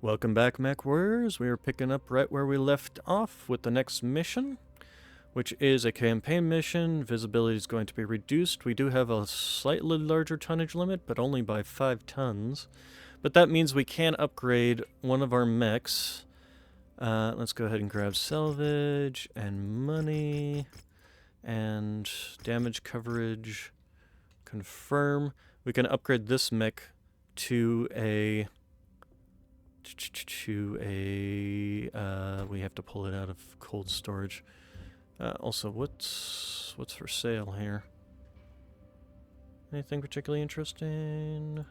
Welcome back, Mechwarriors. We are picking up right where we left off with the next mission, which is a campaign mission. Visibility is going to be reduced. We do have a slightly larger tonnage limit, but only by 5 tons. But that means we can upgrade one of our mechs. Let's go ahead and grab salvage and money and damage coverage. Confirm. We can upgrade this mech to a... we have to pull it out of cold storage. Also, what's for sale here? Anything particularly interesting?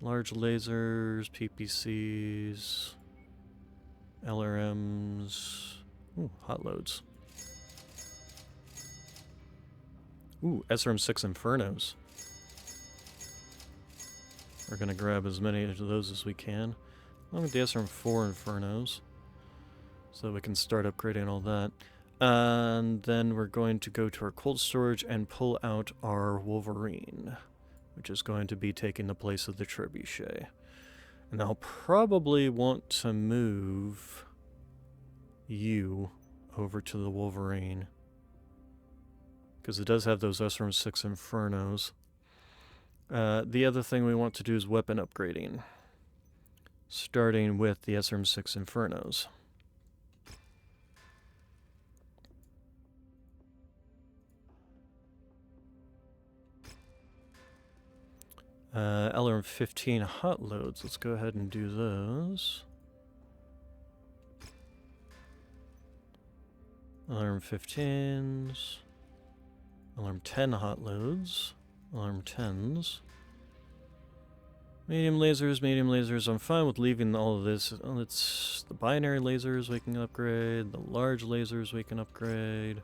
Large lasers, PPCs, LRMs. Ooh, hot loads. Ooh, SRM-6 Infernos. We're going to grab as many of those as we can. Along with the SRM-4 Infernos. So we can start upgrading all that. And then we're going to go to our cold storage and pull out our Wolverine, which is going to be taking the place of the Trebuchet. And I'll probably want to move you over to the Wolverine, because it does have those SRM-6 Infernos. The other thing we want to do is weapon upgrading, starting with the SRM-6 Infernos. LRM-15 hot loads. Let's go ahead and do those. LRM-15s. LRM-10 hot loads. LRM-10s. Medium lasers. I'm fine with leaving all of this. It's the binary lasers we can upgrade. The large lasers we can upgrade.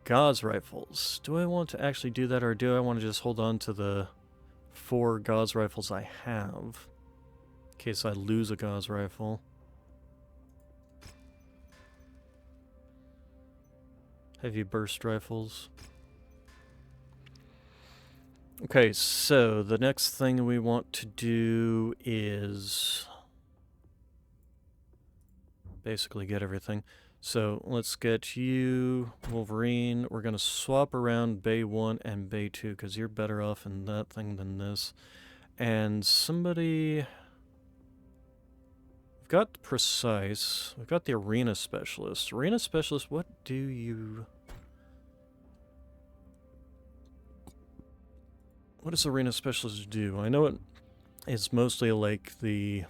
Gauss rifles. Do I want to actually do that, or do I want to just hold on to the 4 Gauss rifles I have, in case I lose a Gauss rifle? Heavy burst rifles. Okay, so the next thing we want to do is basically get everything. So let's get you, Wolverine. We're going to swap around Bay 1 and Bay 2, because you're better off in that thing than this. And somebody... We've got Precise. We've got the Arena Specialist. Arena Specialist, what do you... What does Arena Specialist do? I know it's mostly like the...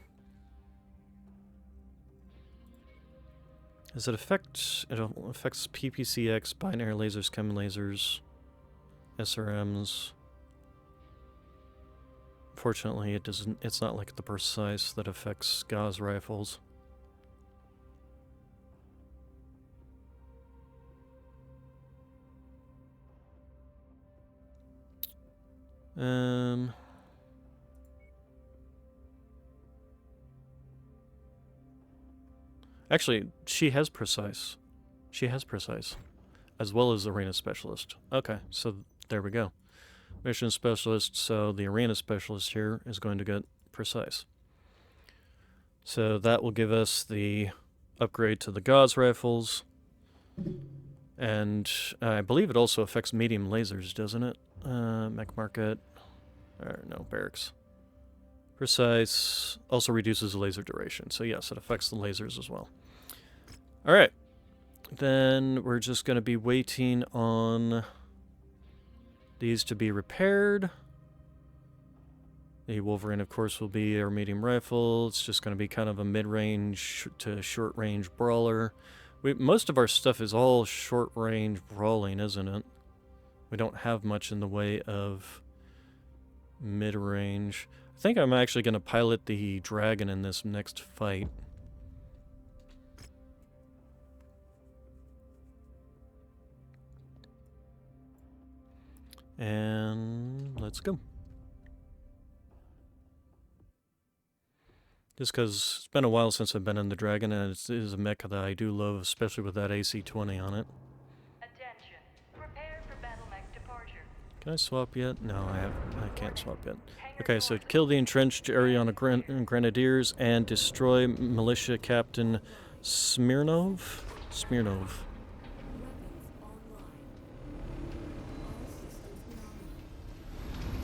Does it affect... It affects PPCX, binary lasers, chem lasers, SRMs. Fortunately, it doesn't... It's not like the Precise that affects Gauss rifles. Actually, she has Precise. She has Precise, as well as Arena Specialist. Okay, so there we go. Mission Specialist, so the Arena Specialist here is going to get Precise. So that will give us the upgrade to the Gauss rifles. And I believe it also affects medium lasers, doesn't it? Mech Market. Or no, Barracks. Precise also reduces the laser duration. So yes, it affects the lasers as well. Alright. Then we're just going to be waiting on these to be repaired. The Wolverine, of course, will be our medium rifle. It's just going to be kind of a mid-range to short-range brawler. Most of our stuff is all short-range brawling, isn't it? We don't have much in the way of mid-range. I think I'm actually going to pilot the dragon in this next fight. And let's go. Just because it's been a while since I've been in the dragon, and it is a mech that I do love, especially with that AC-20 on it. Attention. Prepare for battle mech departure. Can I swap yet? No, I can't swap yet. Okay, so kill the entrenched Ariana Grenadiers and destroy militia captain Smirnov? Smirnov.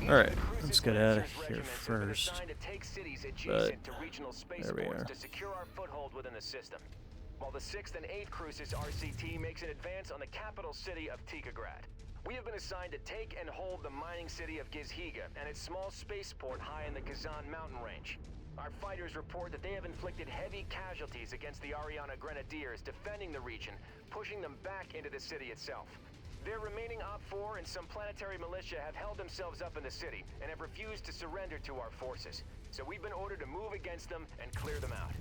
Alright, let's get out of here first. But there we are. While the 6th and 8th Crucis RCT makes an advance on the capital city of Tikonov. We have been assigned to take and hold the mining city of Gizhiga and its small spaceport high in the Kazan mountain range. Our fighters report that they have inflicted heavy casualties against the Ariana Grenadiers defending the region, pushing them back into the city itself. Their remaining Op-4 and some planetary militia have held themselves up in the city and have refused to surrender to our forces. So we've been ordered to move against them and clear them out.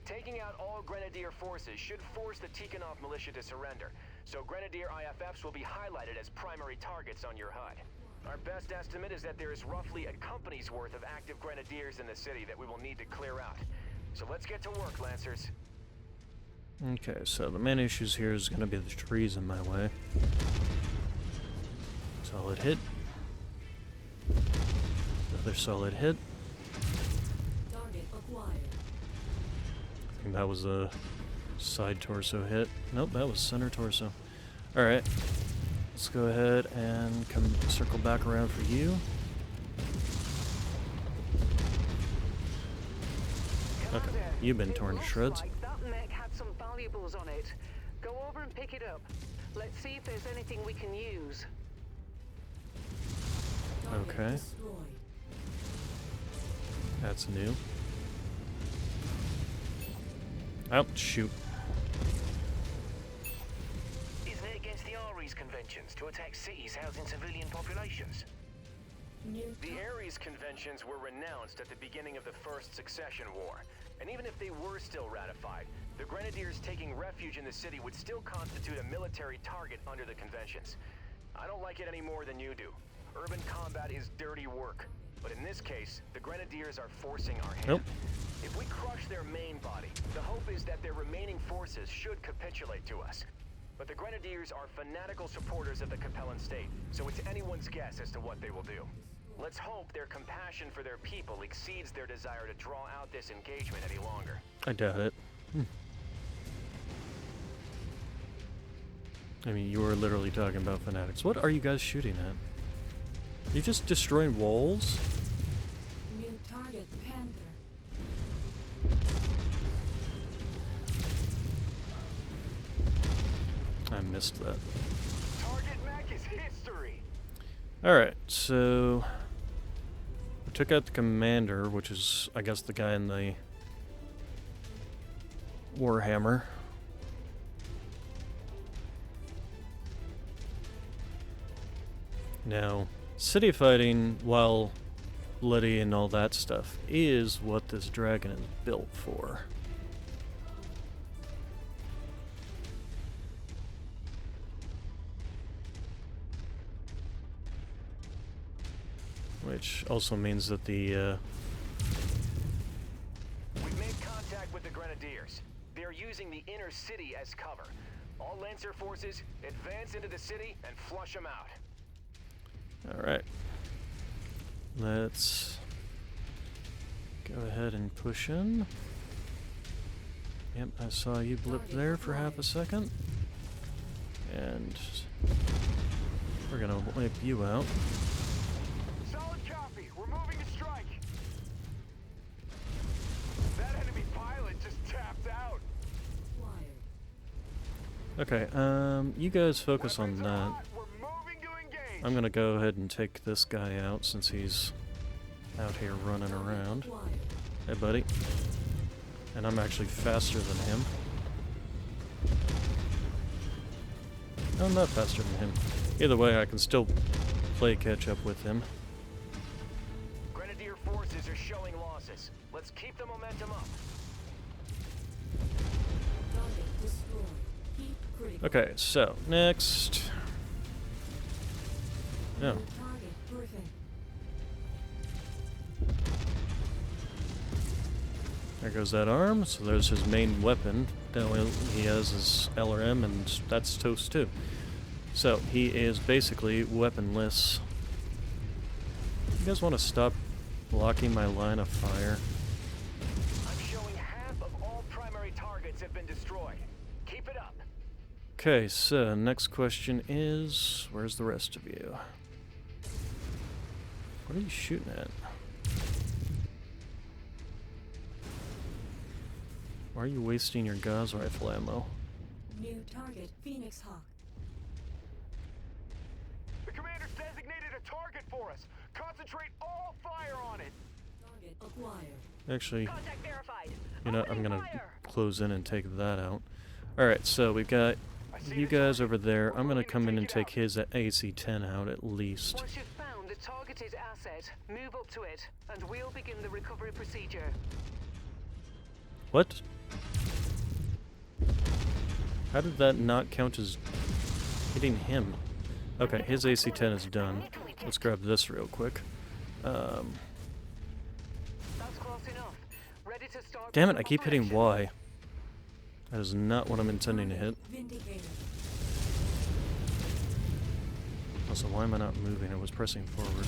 Taking out all Grenadier forces should force the Tikonov militia to surrender, so Grenadier IFFs will be highlighted as primary targets on your HUD. Our best estimate is that there is roughly a company's worth of active Grenadiers in the city that we will need to clear out. So let's get to work, Lancers. Okay, so the main issues here is going to be the trees in my way. Solid hit. Another solid hit. I think that was a side torso hit. Nope, that was center torso. Alright. Let's go ahead and come circle back around for you. Okay, you've been torn to shreds. That mech had some valuables on it. Go over and pick it up. Let's see if there's anything we can use. Okay. That's new. Oh, shoot. Isn't it against the Ares conventions to attack cities housing civilian populations? The Ares conventions were renounced at the beginning of the First Succession War, and even if they were still ratified, the Grenadiers taking refuge in the city would still constitute a military target under the conventions. I don't like it any more than you do. Urban combat is dirty work, but in this case, the Grenadiers are forcing our hand. Nope. If we crush their main body, the hope is that their remaining forces should capitulate to us. But the Grenadiers are fanatical supporters of the Capellan state, so it's anyone's guess as to what they will do. Let's hope their compassion for their people exceeds their desire to draw out this engagement any longer. I doubt it. I mean, you were literally talking about fanatics. What are you guys shooting at? You just destroying walls? New target, Panther. I missed that. Target mech is history. Alright, so we took out the commander, which is, I guess, the guy in the Warhammer. Now, city fighting, while bloody and all that stuff, is what this dragon is built for. Which also means that the, We've made contact with the Grenadiers. They are using the inner city as cover. All Lancer forces, advance into the city and flush them out. Alright. Let's go ahead and push in. Yep, I saw you blip there for half a second. And we're gonna wipe you out. Solid copy. We're moving to strike. That enemy pilot just tapped out. Okay, you guys focus on that. We're moving to engage. I'm gonna go ahead and take this guy out since he's out here running around. Hey, buddy. And I'm actually faster than him. No, I'm not faster than him. Either way, I can still play catch up with him. Grenadier forces are showing losses. Let's keep the momentum up. Okay, so next. No. There goes that arm, so there's his main weapon. Now he has his LRM, and that's toast too. So he is basically weaponless. guys want to stop blocking my line of fire? I'm showing half of all primary targets have been destroyed. Keep it up. Okay, so next question is, where's the rest of you? What are you shooting at? Why are you wasting your Gauss rifle ammo? New target, Phoenix Hawk. The commander's designated a target for us. Concentrate all fire on it. Target acquired. Actually, Contact verified. you know, I'm Opening gonna fire. close in and take that out. Alright, so we've got you guys over there. I'm gonna come in and take his AC-10 out at least. Once you've found the targeted asset, move up to it, and we'll begin the recovery procedure. What? How did that not count as hitting him? Okay, his AC-10 is done. Let's grab this real quick. That's close enough. Ready to start. Damn it, I keep hitting Y. That is not what I'm intending to hit. Vindicator. Also, why am I not moving? I was pressing forward.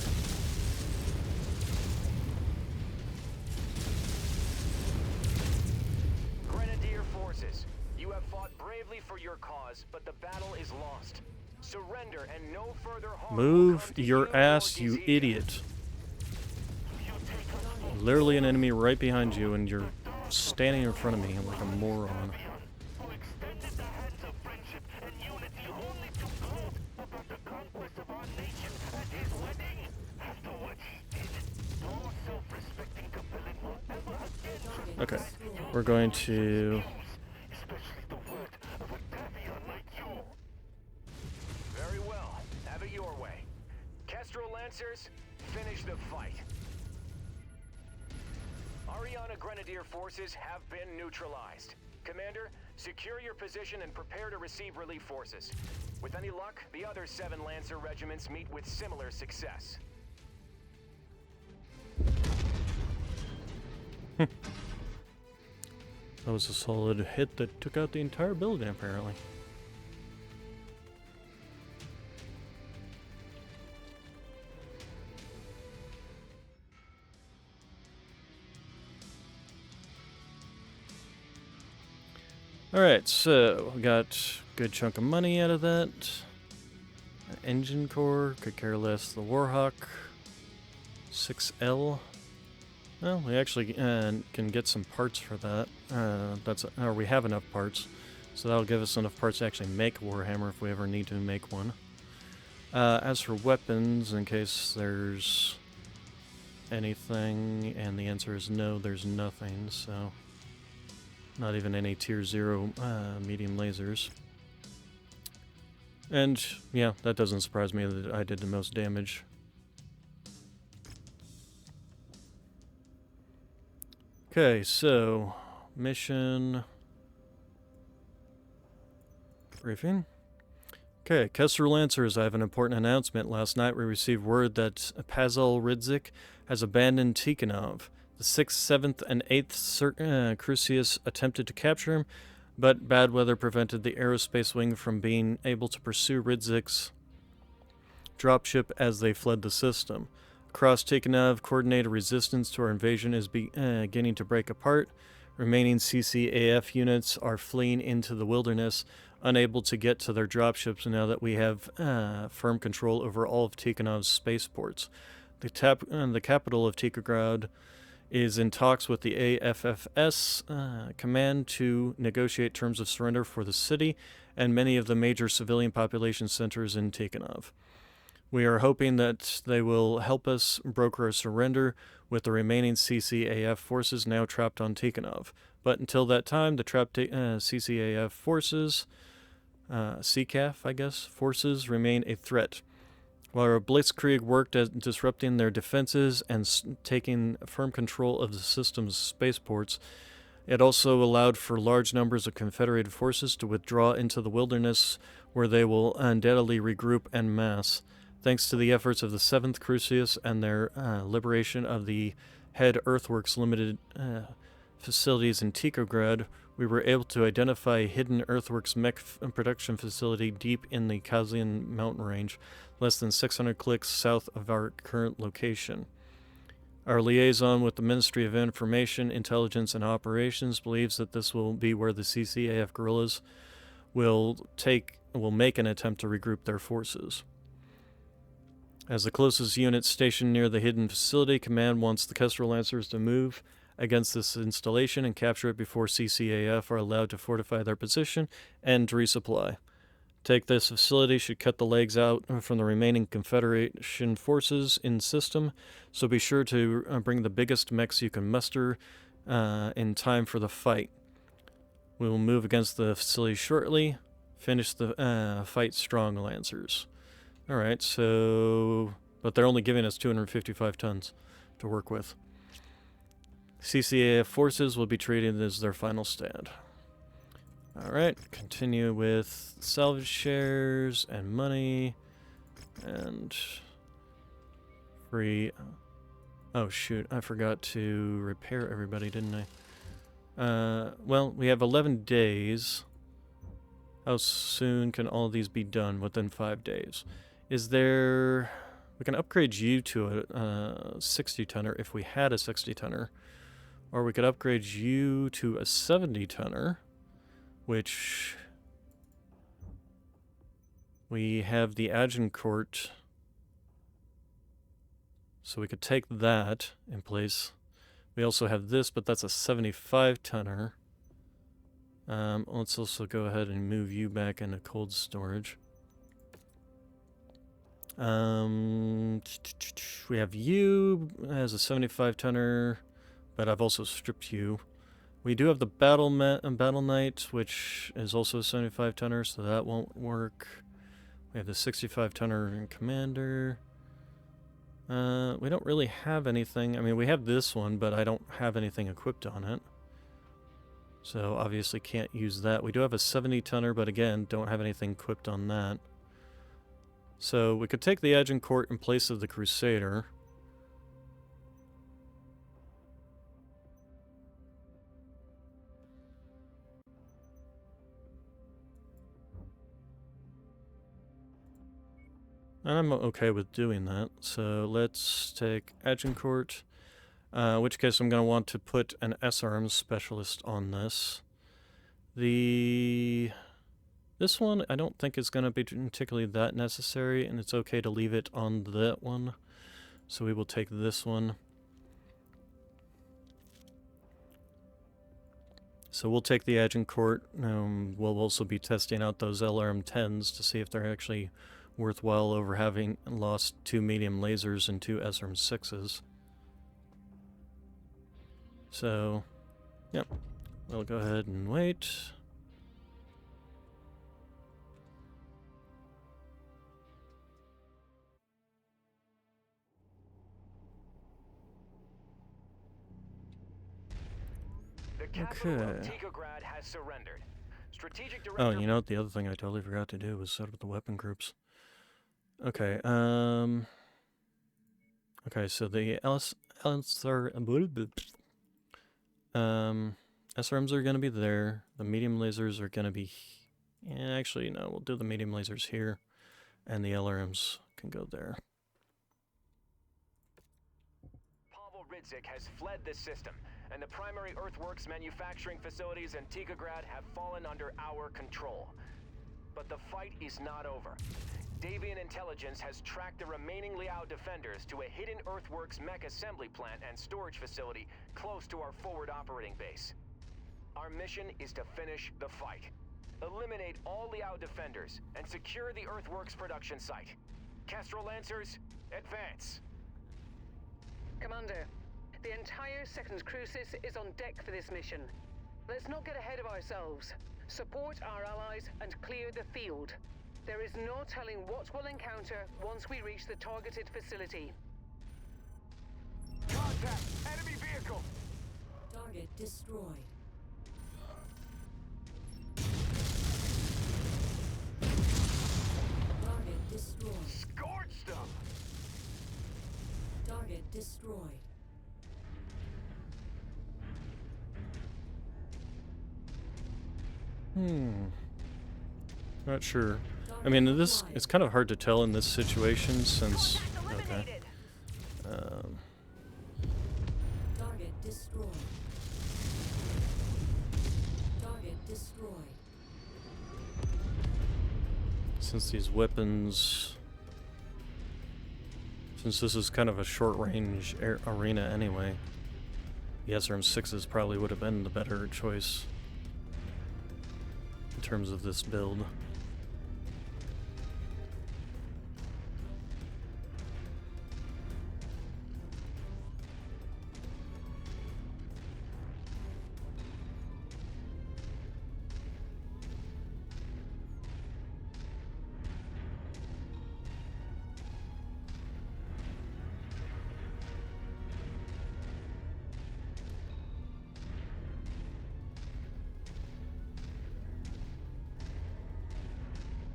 Grenadier forces, you have fought bravely for your cause, but the battle is lost. Surrender and no further harm. will Move come to your you or ass, you Gizika. idiot. Literally an enemy right behind you, and you're standing in front of me like a moron. Okay, we're going to... Very well. Have it your way. Kestrel Lancers, finish the fight. Ariana Grenadier forces have been neutralized. Commander, secure your position and prepare to receive relief forces. With any luck, the other 7 Lancer regiments meet with similar success. That was a solid hit that took out the entire building, apparently. Alright, so we got a good chunk of money out of that. An engine core, could care less. The Warhawk 6L. Well, we actually can get some parts for that. Or we have enough parts, so that'll give us enough parts to actually make a Warhammer if we ever need to make one. As for weapons, in case there's anything, and the answer is no, there's nothing, so not even any tier 0 medium lasers. And yeah, that doesn't surprise me that I did the most damage. Okay, so mission briefing. Okay, Kessler Lancers, I have an important announcement. Last night we received word that Pazel Ridzik has abandoned Tikonov. The 6th, 7th, and 8th Crucius attempted to capture him, but bad weather prevented the aerospace wing from being able to pursue Ridzik's dropship as they fled the system. Across Tikonov, coordinated resistance to our invasion is beginning to break apart. Remaining CCAF units are fleeing into the wilderness, unable to get to their dropships now that we have firm control over all of Tikonov's spaceports. The capital of Tikograd is in talks with the AFFS command to negotiate terms of surrender for the city and many of the major civilian population centers in Tikonov. We are hoping that they will help us broker a surrender with the remaining CCAF forces now trapped on Tikonov. But until that time, the trapped CCAF forces, CCAF, I guess, forces remain a threat. While our Blitzkrieg worked at disrupting their defenses and taking firm control of the system's spaceports, it also allowed for large numbers of Confederated forces to withdraw into the wilderness, where they will undoubtedly regroup en masse. Thanks to the efforts of the 7th Crucius and their liberation of the Head Earthworks Limited facilities in Tikograd, we were able to identify a hidden earthworks mech production facility deep in the Kazian mountain range, less than 600 clicks south of our current location. Our liaison with the Ministry of Information, Intelligence, and Operations believes that this will be where the CCAF guerrillas will make an attempt to regroup their forces. As the closest unit stationed near the hidden facility, Command wants the Kestrel Lancers to move against this installation and capture it before CCAF are allowed to fortify their position and to resupply. Take this facility should cut the legs out from the remaining Confederation forces in system, so be sure to bring the biggest mechs you can muster in time for the fight. We will move against the facility shortly. Finish the fight strong, Lancers. Alright, so... but they're only giving us 255 tons to work with. CCAF forces will be treated as their final stand. Alright, continue with salvage shares and money and free... oh shoot, I forgot to repair everybody, didn't I? Well, we have 11 days. How soon can all of these be done? Within 5 days. Is there... we can upgrade you to a 60-tonner if we had a 60-tonner. Or we could upgrade you to a 70-tonner, which we have the Agincourt, so we could take that in place. We also have this, but that's a 75-tonner. Let's also go ahead and move you back into cold storage. We have you as a 75-tonner. But I've also stripped you. We do have the Battle Knight, which is also a 75-tonner, so that won't work. We have the 65-tonner Commander. We don't really have anything. I mean, we have this one, but I don't have anything equipped on it. So obviously can't use that. We do have a 70-tonner, but again, don't have anything equipped on that. So we could take the Agincourt in place of the Crusader. And I'm okay with doing that, so let's take Agincourt, in which case I'm going to want to put an S-Arms specialist on this. This one I don't think is going to be particularly that necessary, and it's okay to leave it on that one. So we will take this one. So we'll take the Agincourt. We'll also be testing out those LRM-10s to see if they're actually worthwhile over having lost 2 medium lasers and 2 SRM-6s. So, yep, we'll go ahead and wait. The capital of Okay. Tikograd has surrendered. Strategic Oh, director... you know what? The other thing I totally forgot to do was set up the weapon groups. Okay, okay, so the SRMs are going to be there. The medium lasers are going to be... yeah, actually, no, we'll do the medium lasers here. And the LRMs can go there. Pavel Ridzik has fled the system, and the primary earthworks manufacturing facilities in Tikograd have fallen under our control. But the fight is not over. Davian intelligence has tracked the remaining Liao defenders to a hidden earthworks mech assembly plant and storage facility close to our forward operating base. Our mission is to finish the fight. Eliminate all Liao defenders and secure the earthworks production site. Kestrel Lancers, advance! Commander, the entire 2nd Crucis is on deck for this mission. Let's not get ahead of ourselves. Support our allies and clear the field. There is no telling what we'll encounter once we reach the targeted facility. Contact! Enemy vehicle! Target destroyed. Target destroyed. Scorched them! Target destroyed. Not sure. I mean, it's kind of hard to tell in this situation since... Okay. Target destroyed. Target destroyed. Since these weapons... Since this is kind of a short-range arena anyway, the SRM-6s probably would have been the better choice in terms of this build.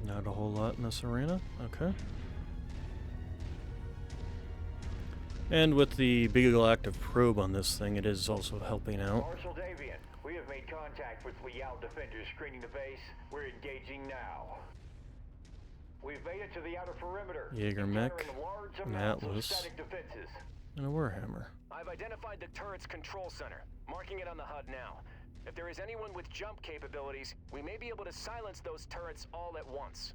Not a whole lot in this arena. Okay. And with the Beagle active probe on this thing, it is also helping out. Marshal Davian, we have made contact with Liao defenders screening the base. We're engaging now. We've made it to the outer perimeter. Jaeger mech, Encountering large an amounts of Atlas, static defenses. and a Warhammer. I've identified the turret's control center, marking it on the HUD now. If there is anyone with jump capabilities, we may be able to silence those turrets all at once.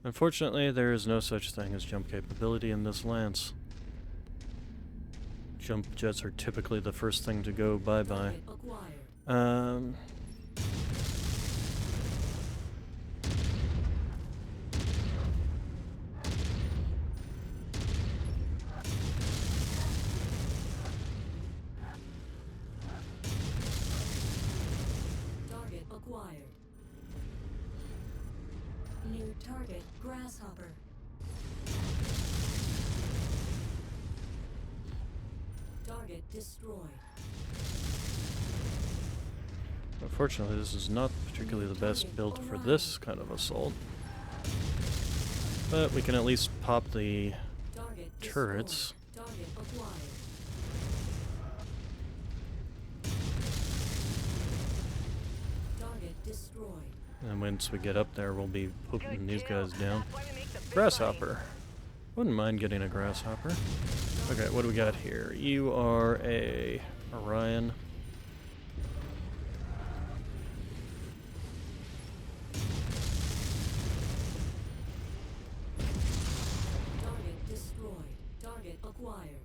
Unfortunately, there is no such thing as jump capability in this lance. Jump jets are typically the first thing to go bye-bye. Target acquired. Target acquired. New target grasshopper. Target destroyed. Unfortunately, this is not particularly the best build for this kind of assault. But we can at least pop the Target turrets. destroyed. Target acquired. Target destroyed. And once we get up there, we'll be poking these guys down. Grasshopper. Wouldn't mind getting a grasshopper. Okay, what do we got here? You are a Orion. Target destroyed. Target acquired.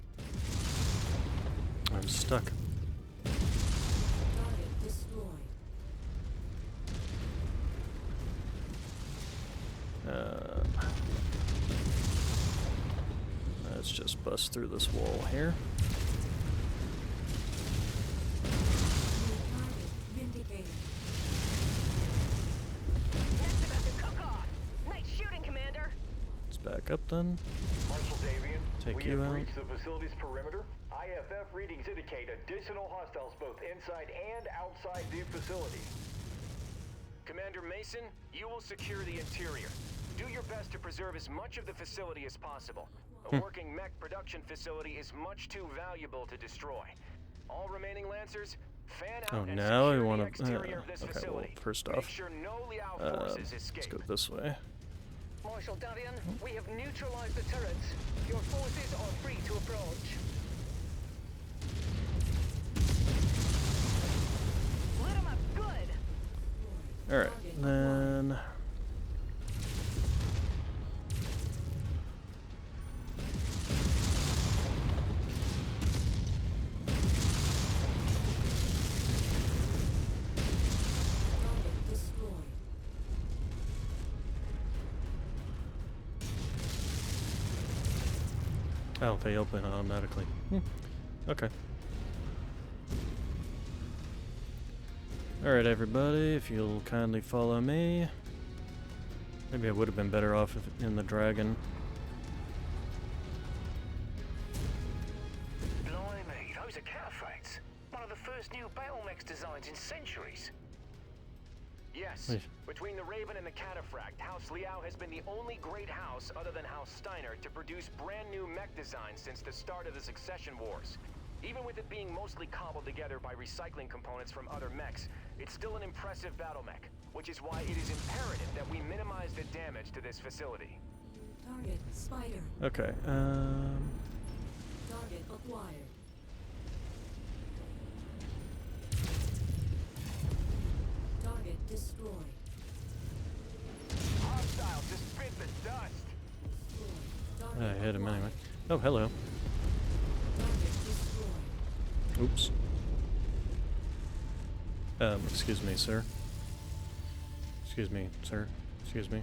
I'm stuck. Target destroyed. Let's just bust through this wall here. New target vindicated. That's about to cook off. Nice shooting, Commander. Let's back up then. Marshal Davian, Take we you have out. reached the facility's perimeter. IFF readings indicate additional hostiles both inside and outside the facility. Commander Mason, you will secure the interior. Do your best to preserve as much of the facility as possible. A working mech production facility is much too valuable to destroy. All remaining Lancers, fan out Oh, and now I secure want the to. exterior of this Okay, well, facility. first Make off, sure no Liao forces let's escape. go this way. Marshal Davian, we have neutralized the turrets. Your forces are free to approach. Lit 'em up good. All right, then. Target destroyed. Oh, they open automatically. Okay. Alright, everybody, if you'll kindly follow me. Maybe I would have been better off in the dragon. Blimey, those are cataphracts. One of the first new battle mechs designs in centuries. Yes, Wait. between the Raven and the Cataphract, House Liao has been the only great house other than House Steiner to produce brand new mech designs since the start of the Succession Wars. Even with it being mostly cobbled together by recycling components from other mechs, it's still an impressive battle mech, which is why it is imperative that we minimize the damage to this facility. Target spider. Okay, Target acquired. Target destroyed. Hostile, just spit the dust! Destroyed. I Target hit him acquired. anyway. Oh, hello. Target destroyed. Oops. Excuse me, sir. Excuse me, sir. Excuse me.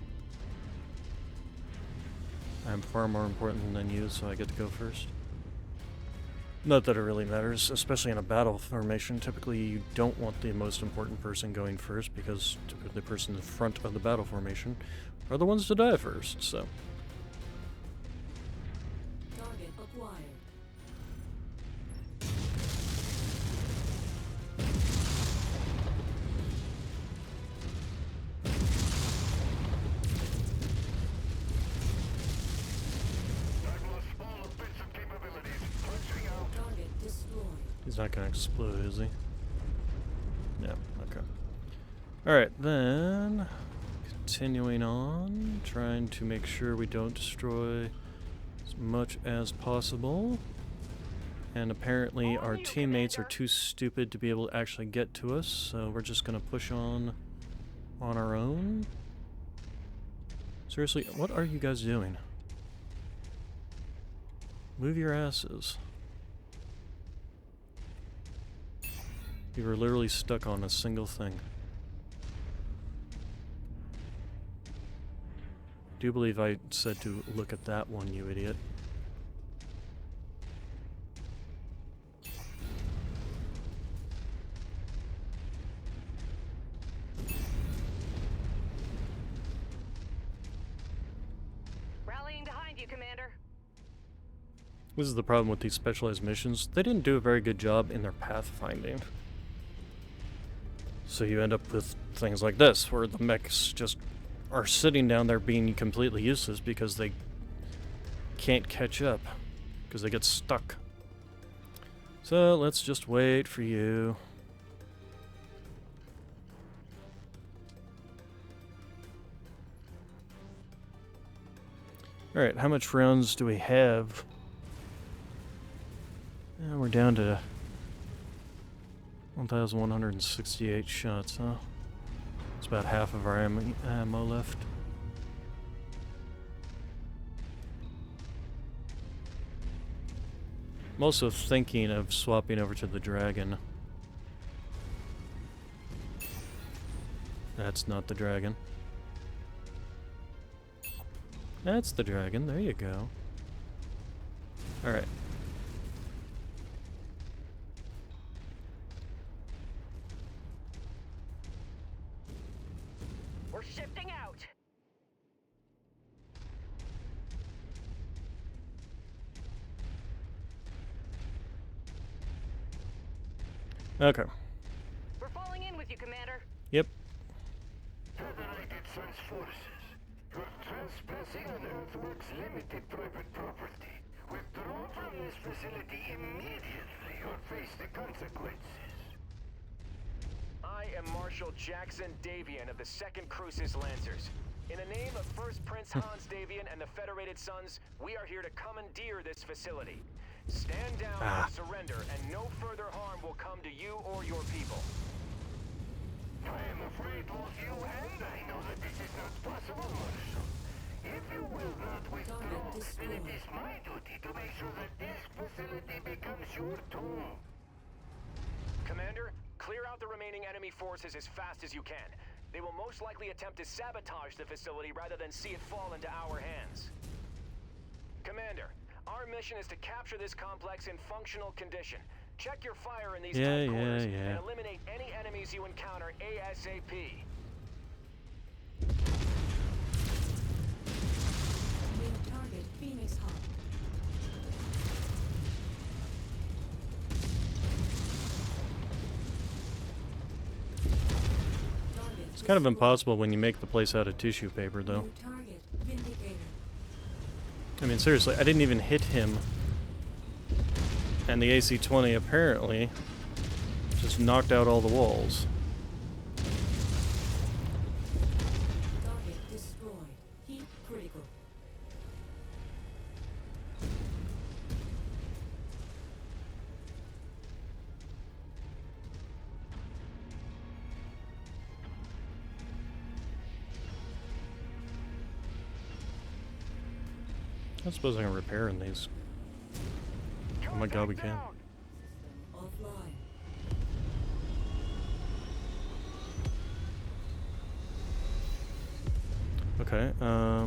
I'm far more important than you, so I get to go first. Not that it really matters, especially in a battle formation. Typically, you don't want the most important person going first, because typically the person in front of the battle formation are the ones to die first, so... Target acquired. Target destroyed. He's not gonna explode, is he? Yeah, okay. Alright, then... Continuing on, trying to make sure we don't destroy as much as possible. And apparently our teammates are too stupid to be able to actually get to us, so we're just gonna push on our own. Seriously, what are you guys doing? Move your asses. You were literally stuck on a single thing. Do believe I said to look at that one, you idiot. Rallying behind you, Commander. This is the problem with these specialized missions. They didn't do a very good job in their pathfinding. So you end up with things like this, where the mechs just are sitting down there being completely useless because they can't catch up, because they get stuck. So let's just wait for you. Alright, how much rounds do we have? We're down to 1,168 shots, huh? It's about half of our ammo left. I'm also thinking of swapping over to the dragon. That's not the dragon. That's the dragon, there you go. Alright. We're shifting out! Okay. We're falling in with you, Commander. Yep. Federated Sun's forces. You're trespassing on Earthworks Limited private property. Withdraw from this facility immediately or face the consequences. I am Marshal Jackson Davian of the 2nd Crucis Lancers. In the name of First Prince Hans Davian and the Federated Sons, we are here to commandeer this facility. Stand down and surrender, and no further harm will come to you or your people. I am afraid both you and I know that this is not possible, Marshal. If you will not withdraw, then it is my duty to make sure that this facility becomes your tomb. Commander, clear out the remaining enemy forces as fast as you can. They will most likely attempt to sabotage the facility rather than see it fall into our hands. Commander, our mission is to capture this complex in functional condition. Check your fire in these tight corners and eliminate any enemies you encounter ASAP. Main target Phoenix Hub. Target It's kind of impossible when you make the place out of tissue paper, though. New target Vindicator. I mean, seriously, I didn't even hit him And the AC-20 apparently just knocked out all the walls. Target destroyed. Heat critical. I suppose I can repair in these. Oh my god, we can. Offline. Okay, I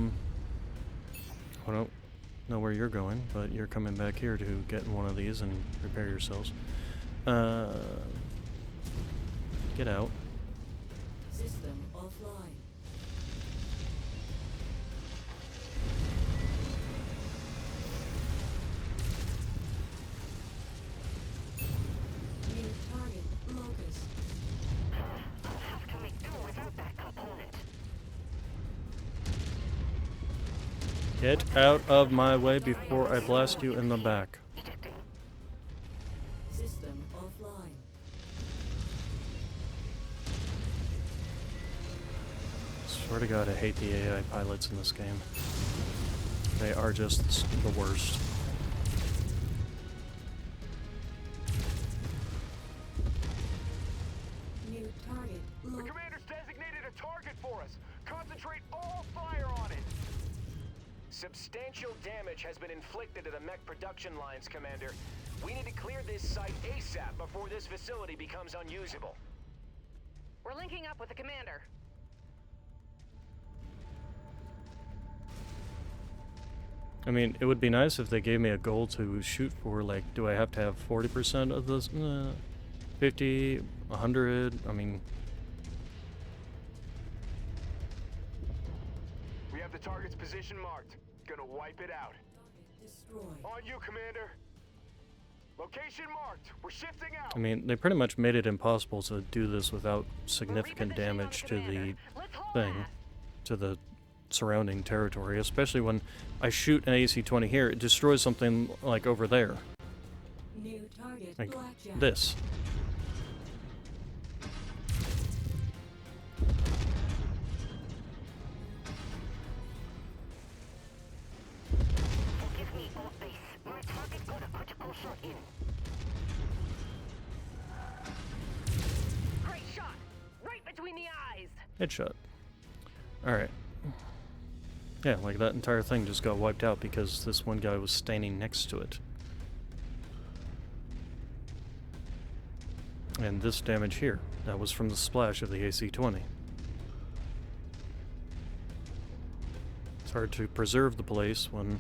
don't know where you're going, but you're coming back here to get in one of these and repair yourselves. Get out. System offline. New target locus. I'll have to make do without that component. Get out of my way before I blast you in the back. Ejecting. System offline. Swear to God, I hate the AI pilots in this game. They are just the worst. New target The locus. commander's designated a target for us. Concentrate all fire on it. Substantial damage has been inflicted to the mech production lines, Commander. We need to clear this site ASAP before this facility becomes unusable. We're linking up with the commander. I mean, it would be nice if they gave me a goal to shoot for. Like, do I have to have 40% of this? 50, 100? I mean, We have the target's position marked. Gonna wipe it out. Target destroyed. On you, Commander. Location marked. We're shifting out. I mean, they pretty much made it impossible to do this without significant damage to the thing, to the surrounding territory, especially when I shoot an AC-20 here, it destroys something like over there, New target like blackjack. this. Forgive me, old base. My target got a critical shot in. Great shot! Right between the eyes! Headshot. Alright. Yeah, like that entire thing just got wiped out because this one guy was standing next to it. And this damage here, that was from the splash of the AC-20. It's hard to preserve the place when...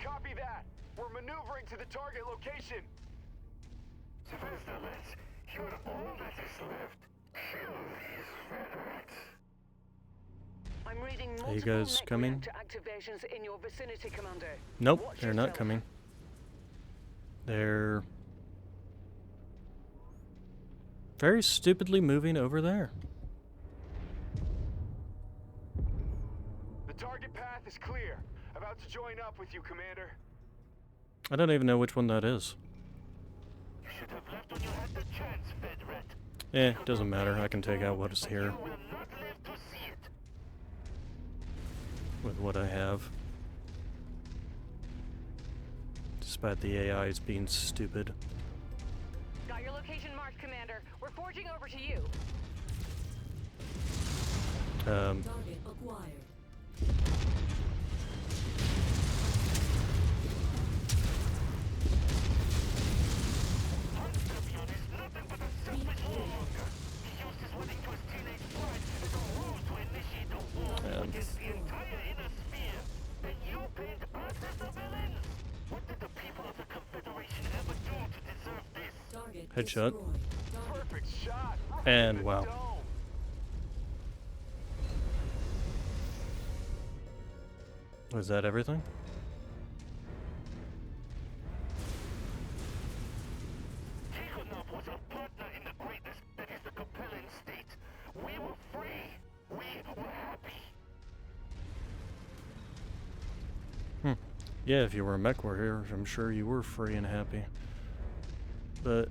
Copy that. We're maneuvering to the target location. Sylvester, lads, you're all that is left. Kill these red rats. I'm reading Are multiple you guys mech coming? reactor activations in your vicinity, Commander. Nope, Watch they're not yourself. coming. They're... very stupidly moving over there. The target path is clear. About to join up with you, Commander. I don't even know which one that is. You should have left when you had the chance, bed rat. Doesn't matter. I can take out what is here You will not live to see it. with what I have. Despite the AIs being stupid. Got your location marked, Commander. We're forging over to you. Target acquired. Scorpion is nothing but a selfish warmonger. He uses what he was teenage pride as a ruse to initiate a war against the entire inner sphere. And you paint us as the villains. What did the people of the Confederation ever do to deserve this? Target Headshot. destroyed. Target Perfect shot. Right And in the wow. dome. Was that everything? Tikonov was a partner in the greatness that is the compelling state. We were free. We were happy. Yeah, if you were a Mechwarrior, I'm sure you were free and happy. But,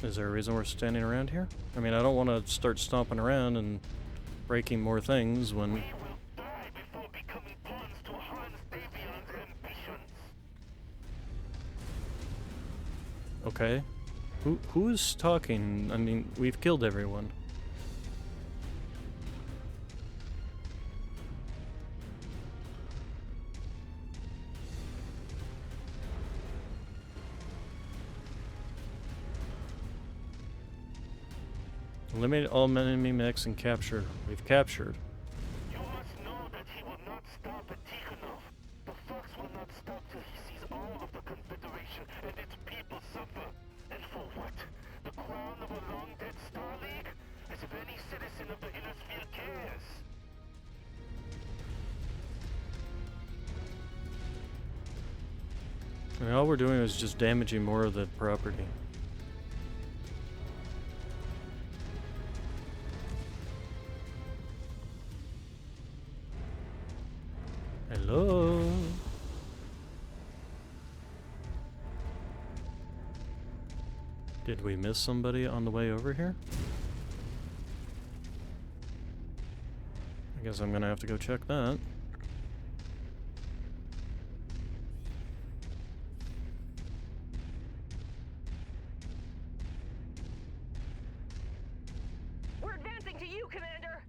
is there a reason we're standing around here? I mean, I don't want to start stomping around and breaking more things when... We will die before becoming pawns to Hans Davion's ambitions. Okay. Who's talking? I mean, we've killed everyone. Eliminate all enemy mechs and capture. We've captured. You must know that he will not stop at Tikonov. The fox will not stop till he sees all of the Confederation and its people suffer. And for what? The crown of a long-dead Star League? As if any citizen of the Inner Sphere cares. I mean, all we're doing is just damaging more of the property. Hello? Did we miss somebody on the way over here? I guess I'm gonna have to go check that. We're advancing to you, Commander!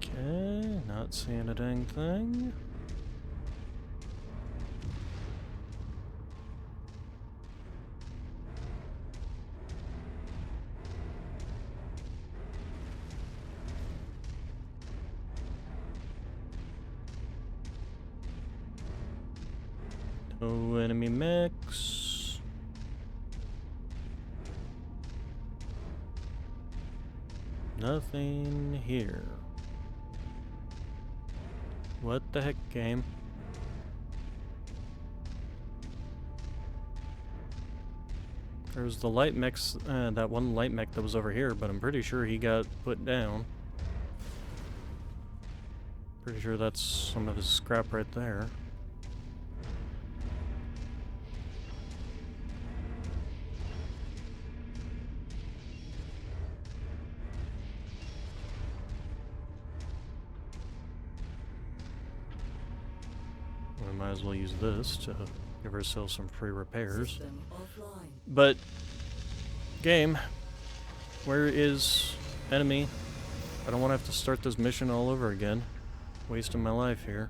Okay, not seeing a dang thing. No enemy mechs. Nothing here. What the heck, game? There's the light mechs, that one light mech that was over here, but I'm pretty sure he got put down. Pretty sure that's some of his scrap right there. We might as well use this to give ourselves some free repairs. System offline. But, game, where is enemy? I don't want to have to start this mission all over again. Wasting my life here.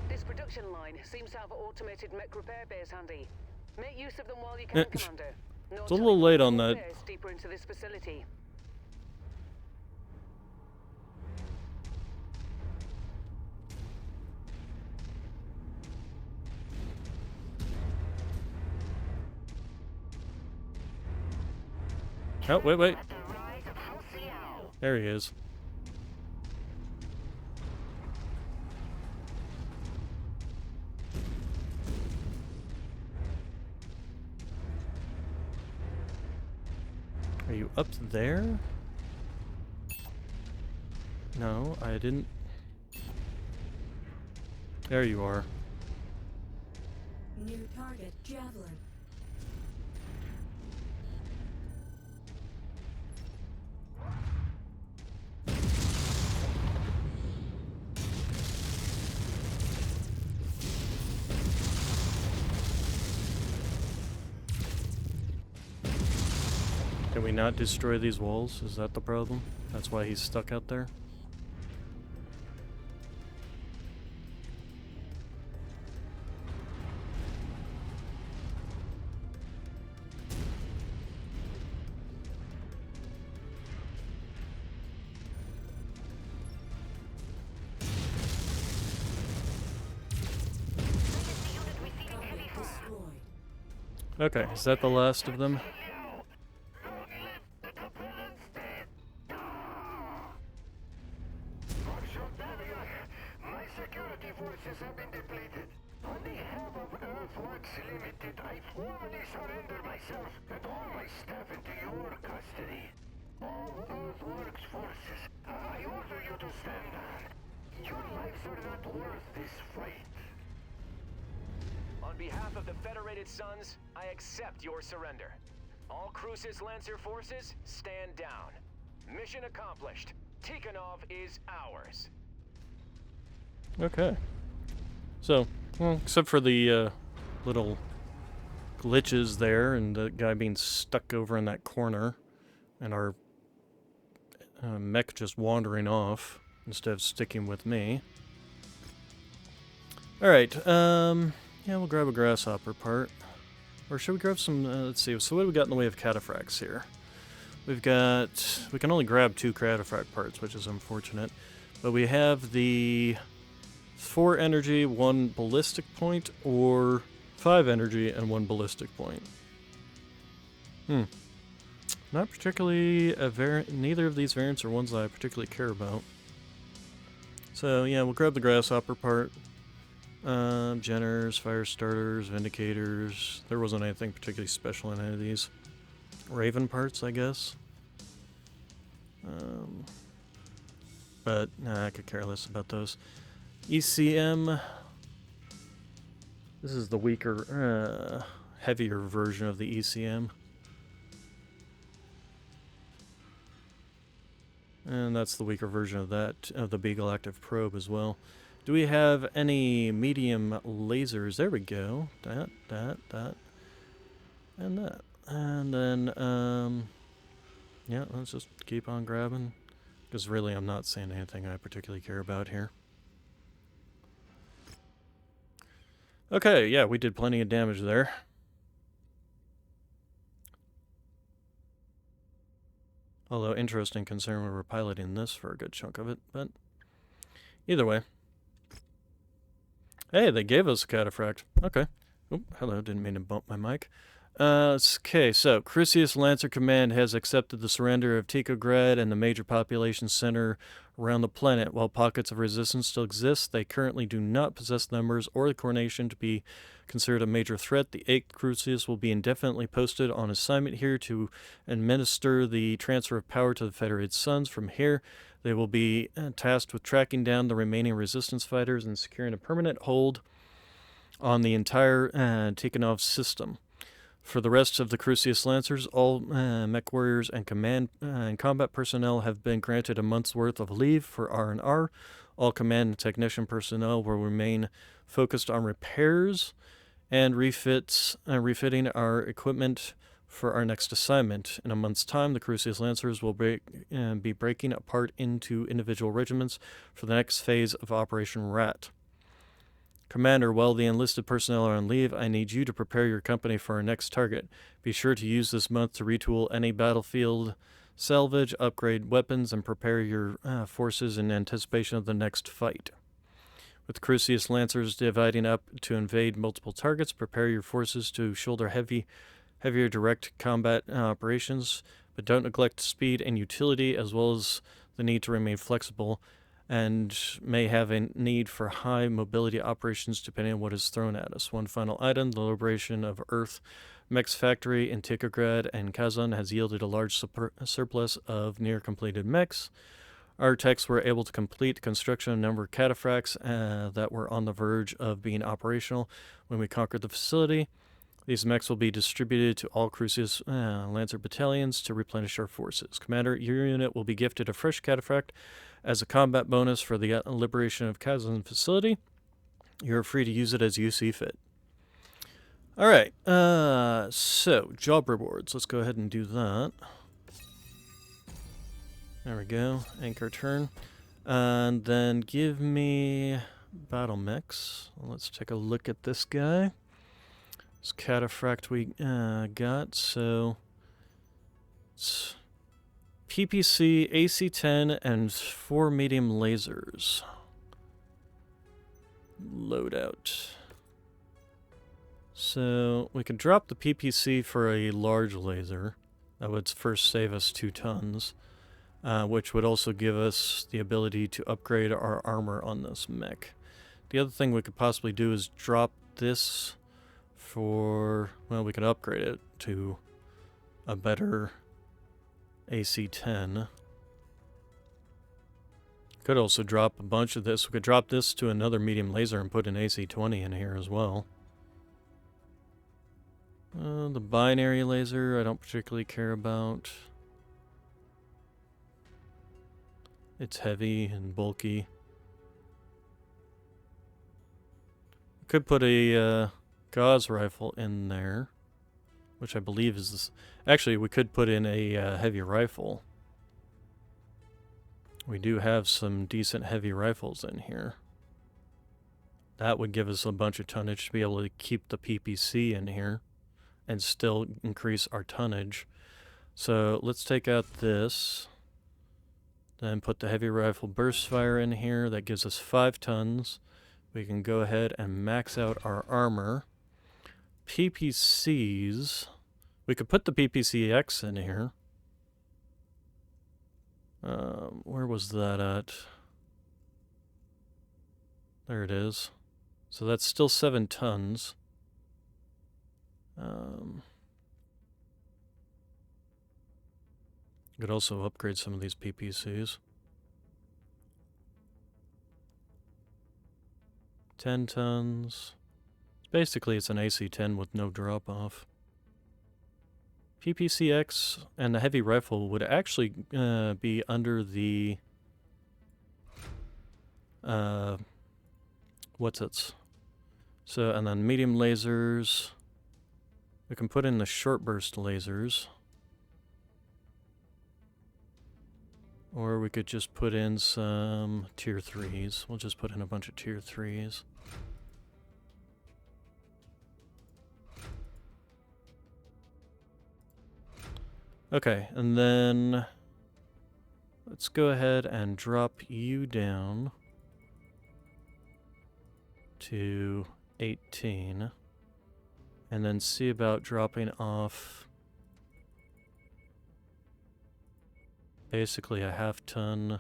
This production line seems to have automated mech repair bays handy. Make use of them while you can, Commander. No It's a little late on that. repairs deeper into this facility. Oh, wait. The rise of Halcyon. There he is. Are you up there? No, I didn't. There you are. New target, Javelin. Can we not destroy these walls? Is that the problem? That's why he's stuck out there? Okay, is that the last of them? My security forces have been depleted. Only half of Earthworks Limited, I formally surrender myself and all my staff into your custody. All Earthworks forces, I order you to stand down. Your lives are not worth this fight. On behalf of the Federated Sons, I accept your surrender. All Crucis Lancer forces, stand down. Mission accomplished. Tikonov is ours. Okay. So, well, except for the little glitches there and the guy being stuck over in that corner and our mech just wandering off instead of sticking with me. Alright, yeah, we'll grab a grasshopper part. Or should we grab some, let's see, so what do we got in the way of cataphracts here? We can only grab 2 cataphract parts, which is unfortunate. But we have the 4 energy, 1 ballistic point, or 5 energy and 1 ballistic point. Not particularly a neither of these variants are ones that I particularly care about. So yeah, we'll grab the grasshopper part. Jenners, fire starters, vindicators. There wasn't anything particularly special in any of these. Raven parts, I guess. But nah, I could care less about those. ECM. This is the weaker, heavier version of the ECM. And that's the weaker version of that, of the Beagle Active Probe as well. Do we have any medium lasers? There we go. That, and that. And then, yeah, let's just keep on grabbing. Because really, I'm not seeing anything I particularly care about here. Okay, yeah, we did plenty of damage there. Although, interesting considering we were piloting this for a good chunk of it, but either way. Hey, they gave us a cataphract. Okay. Oh, hello, didn't mean to bump my mic. Okay, so Crucis Lancer Command has accepted the surrender of Tikograd and the major population center around the planet. While pockets of resistance still exist, they currently do not possess numbers or the coordination to be considered a major threat. The 8th Crucis will be indefinitely posted on assignment here to administer the transfer of power to the Federated Sons. From here, they will be tasked with tracking down the remaining resistance fighters and securing a permanent hold on the entire Tikonov system. For the rest of the Crucis Lancers, all Mechwarriors and command and combat personnel have been granted a month's worth of leave for R&R. All command and technician personnel will remain focused on repairs and refitting our equipment for our next assignment. In a month's time, the Crucis Lancers will be breaking apart into individual regiments for the next phase of Operation Rat. Commander, while the enlisted personnel are on leave, I need you to prepare your company for our next target. Be sure to use this month to retool any battlefield salvage, upgrade weapons, and prepare your forces in anticipation of the next fight. With Crucis Lancers dividing up to invade multiple targets, prepare your forces to shoulder heavier direct combat operations, but don't neglect speed and utility, as well as the need to remain flexible, and may have a need for high mobility operations depending on what is thrown at us. One final item, the liberation of Earth Mech's factory in Tikograd and Kazan has yielded a large surplus of near-completed mechs. Our techs were able to complete construction of a number of cataphracts that were on the verge of being operational when we conquered the facility. These mechs will be distributed to all Crucis Lancer battalions to replenish our forces. Commander, your unit will be gifted a fresh cataphract as a combat bonus for the liberation of Kazan facility. You're free to use it as you see fit. Alright, so, job rewards. Let's go ahead and do that. There we go, anchor turn. And then give me battle mechs. Let's take a look at this guy. This cataphract we got, so it's PPC, AC-10, and 4 medium lasers. Loadout. So we can drop the PPC for a large laser. That would first save us 2 tons, which would also give us the ability to upgrade our armor on this mech. The other thing we could possibly do is drop this for, well, we could upgrade it to a better AC-10. Could also drop a bunch of this. We could drop this to another medium laser and put an AC-20 in here as well. The binary laser I don't particularly care about. It's heavy and bulky. Could put a gauze rifle in there, which I believe is this. Actually, we could put in a heavy rifle. We do have some decent heavy rifles in here. That would give us a bunch of tonnage to be able to keep the PPC in here and still increase our tonnage. So let's take out this. Then put the heavy rifle burst fire in here. That gives us 5 tons. We can go ahead and max out our armor. PPCs. We could put the PPCX in here. Where was that at? There it is. So that's still 7 tons. Could also upgrade some of these PPCs. 10 tons. Basically, it's an AC-10 with no drop-off. PPCX and the heavy rifle would actually be under the... what's it? So, and then medium lasers. We can put in the short burst lasers. Or we could just put in some tier 3s. We'll just put in a bunch of tier 3s. Okay, and then let's go ahead and drop you down to 18. And then see about dropping off basically a half ton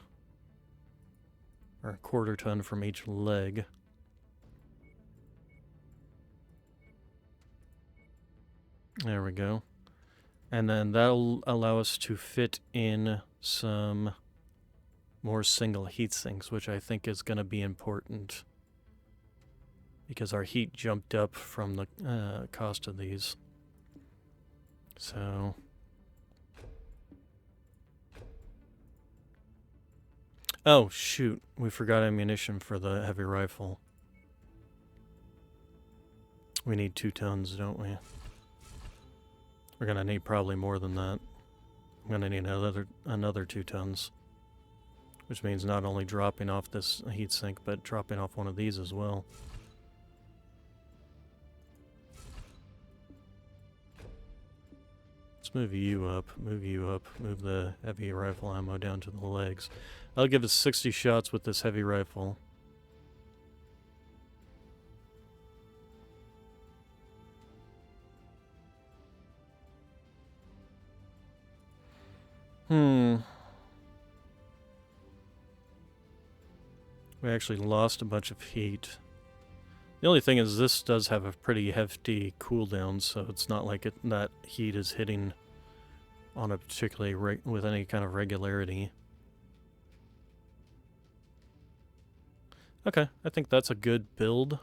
or a quarter ton from each leg. There we go. And then that'll allow us to fit in some more single heat sinks, which I think is going to be important because our heat jumped up from the cost of these. So... oh, shoot. We forgot ammunition for the heavy rifle. We need 2 tons, don't we? We're going to need probably more than that. I'm going to need another 2 tons. Which means not only dropping off this heatsink, but dropping off one of these as well. Let's move you up, move the heavy rifle ammo down to the legs. That'll give us 60 shots with this heavy rifle. We actually lost a bunch of heat. The only thing is this does have a pretty hefty cooldown, so it's not like that heat is hitting on a particularly with any kind of regularity. Okay, I think that's a good build.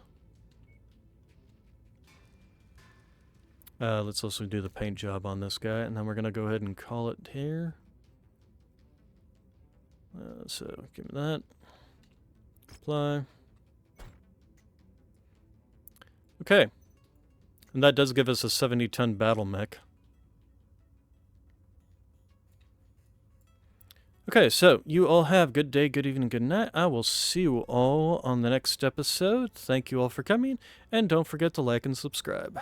Let's also do the paint job on this guy, and then we're going to go ahead and call it here. So, give me that. Apply. Okay. And that does give us a 70-ton battle mech. Okay, so you all have good day, good evening, good night. I will see you all on the next episode. Thank you all for coming, and don't forget to like and subscribe.